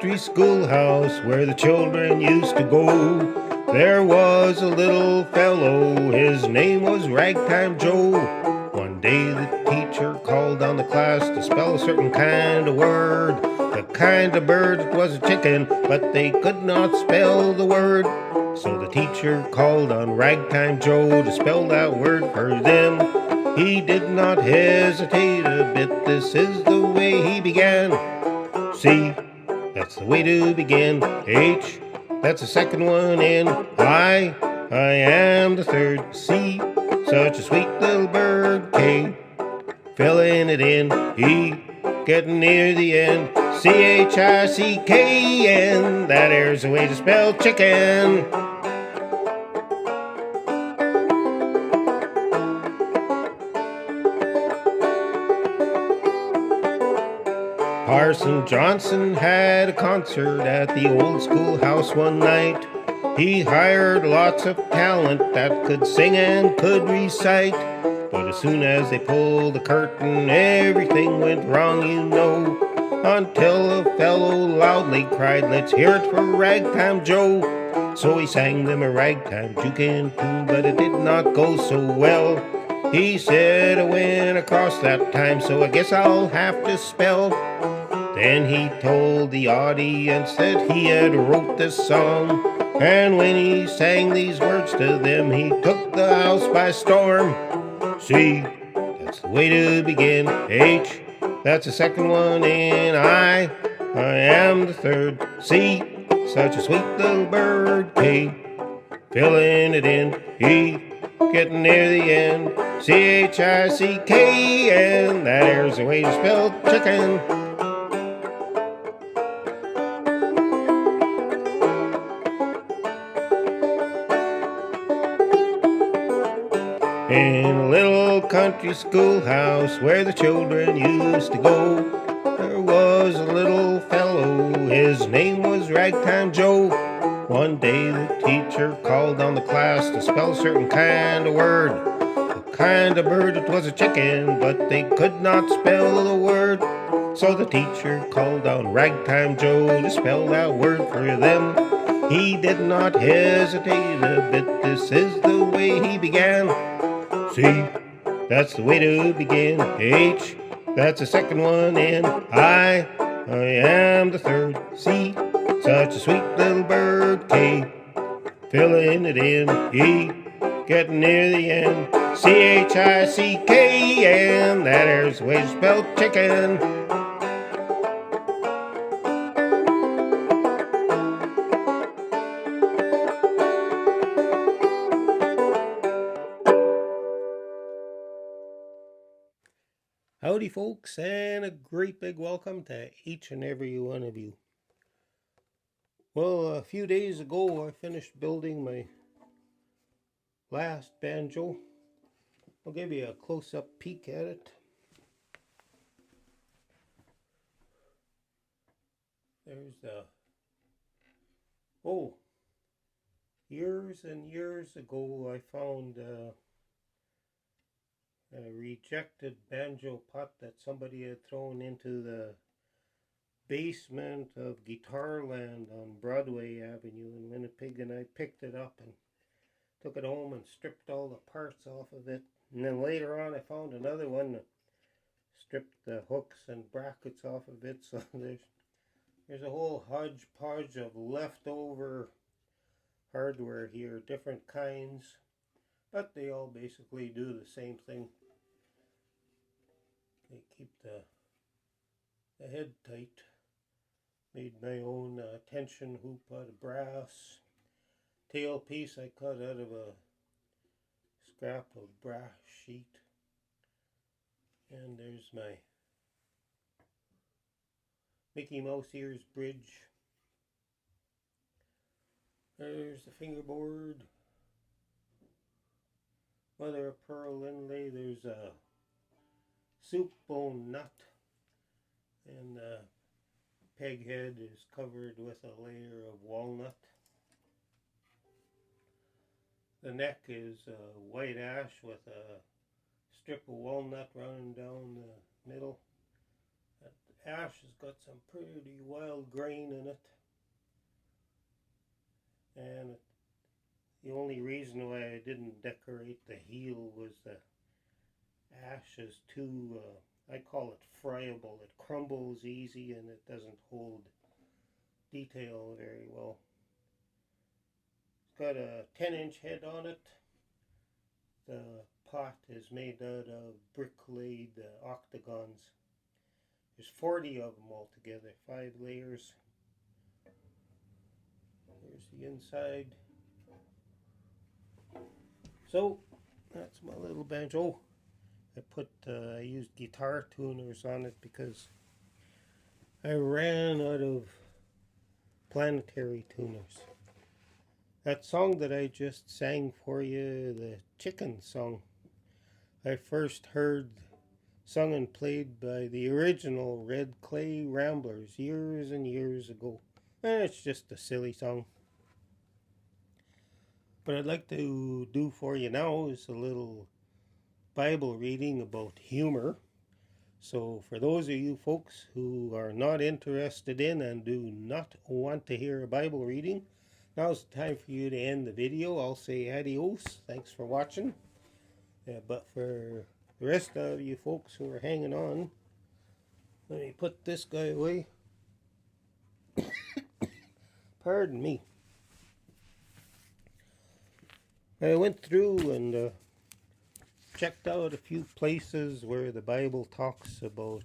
country schoolhouse where the children used to go, there was a little fellow, his name was Ragtime Joe. One day the teacher called on the class to spell a certain kind of word. The kind of bird, it was a chicken, but they could not spell the word. So the teacher called on Ragtime Joe to spell that word for them. He did not hesitate a bit, this is the way he began. C, that's the way to begin. H, that's the second one in. I am the third. C, such a sweet little bird. K, filling it in. E, getting near the end. Chicken, that there's the way to spell chicken. Parson Johnson had a concert at the old schoolhouse one night. He hired lots of talent that could sing and could recite. But as soon as they pulled the curtain, everything went wrong, you know. Until a fellow loudly cried, "Let's hear it for Ragtime Joe." So he sang them a ragtime jukin' tune, but it did not go so well. He said, "I went across that time, so I guess I'll have to spell." Then he told the audience that he had wrote this song, and when he sang these words to them, he took the house by storm. C, that's the way to begin. H, that's the second one in. I am the third. C, such a sweet little bird. K, filling it in. E, getting near the end. Chicken, that there's the way to spell chicken. In a little country schoolhouse where the children used to go, there was a little fellow, his name was Ragtime Joe. One day the teacher called on the class to spell a certain kind of word. The kind of bird, it was a chicken, but they could not spell the word. So the teacher called on Ragtime Joe to spell that word for them. He did not hesitate a bit, this is the way he began. C, that's the way to begin. H, that's the second one in. I am the third. C, such a sweet little bird. K, filling it in. E, getting near the end. Chicken, that there's the way to spell chicken. Howdy folks, and a great big welcome to each and every one of you. Well, a few days ago I finished building my last banjo. I'll give you a close-up peek at it. There's years and years ago I found a rejected banjo pot that somebody had thrown into the basement of Guitarland on Broadway Avenue in Winnipeg, and I picked it up and took it home and stripped all the parts off of it. And then later on I found another one that stripped the hooks and brackets off of it. So there's a whole hodgepodge of leftover hardware here, different kinds, but they all basically do the same thing. They keep the head tight. Made my own tension hoop out of brass. Tailpiece I cut out of a scrap of brass sheet. And there's my Mickey Mouse ears bridge. There's the fingerboard. Mother of pearl inlay. There's a soup bone nut. And the peg head is covered with a layer of walnut. The neck is white ash with a strip of walnut running down the middle. ash has got some pretty wild grain in it, and the only reason why I didn't decorate the heel was the ash is too, I call it friable. It crumbles easy and it doesn't hold detail very well. It's got a 10-inch head on it. The pot is made out of brick-laid octagons. There's 40 of them altogether, 5 layers. Here's the inside. So, that's my little banjo. I used guitar tuners on it because I ran out of planetary tuners. That song that I just sang for you, the chicken song, I first heard sung and played by the original Red Clay Ramblers years and years ago. And it's just a silly song. What I'd like to do for you now is a little Bible reading about humor. So for those of you folks who are not interested in and do not want to hear a Bible reading, now's the time for you to end the video. I'll say adios. Thanks for watching. But for the rest of you folks who are hanging on, let me put this guy away. Pardon me. I went through and checked out a few places where the Bible talks about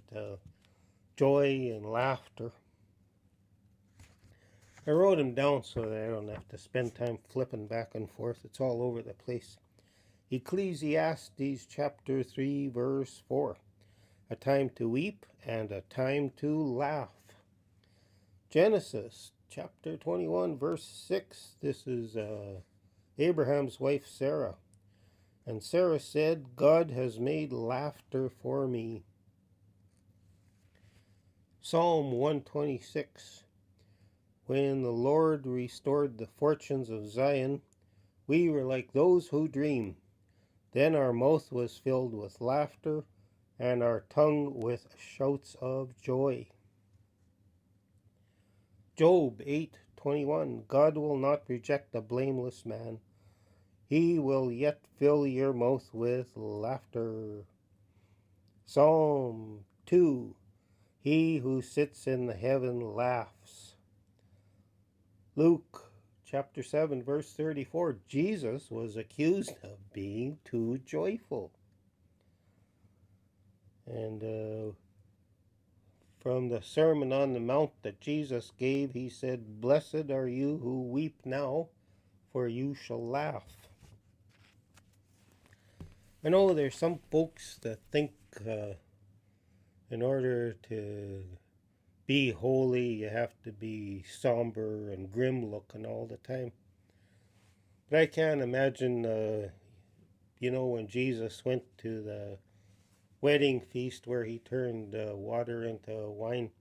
joy and laughter. I wrote them down so that I don't have to spend time flipping back and forth. It's all over the place. Ecclesiastes chapter 3 verse 4. A time to weep and a time to laugh. Genesis chapter 21 verse 6. This is Abraham's wife Sarah. And Sarah said, God has made laughter for me. Psalm 126. When the Lord restored the fortunes of Zion, we were like those who dream. Then our mouth was filled with laughter, and our tongue with shouts of joy. Job 8:21. God will not reject a blameless man. He will yet fill your mouth with laughter. Psalm 2. He who sits in the heaven laughs. Luke chapter 7 verse 34. Jesus was accused of being too joyful. And from the Sermon on the Mount that Jesus gave, he said, Blessed are you who weep now, for you shall laugh. I know there's some folks that think in order to be holy, you have to be somber and grim looking all the time. But I can't imagine, when Jesus went to the wedding feast where he turned water into wine.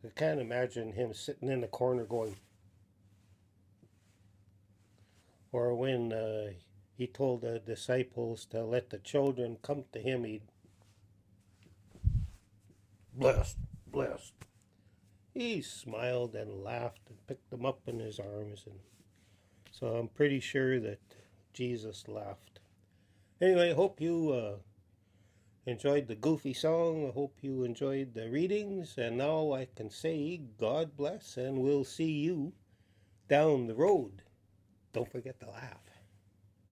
I can't imagine him sitting in the corner going. Or when he told the disciples to let the children come to him, he'd blessed, blessed. He smiled and laughed and picked them up in his arms. And so I'm pretty sure that Jesus laughed. Anyway, I hope you enjoyed the goofy song. I hope you enjoyed the readings. And now I can say God bless, and we'll see you down the road. Don't forget to laugh.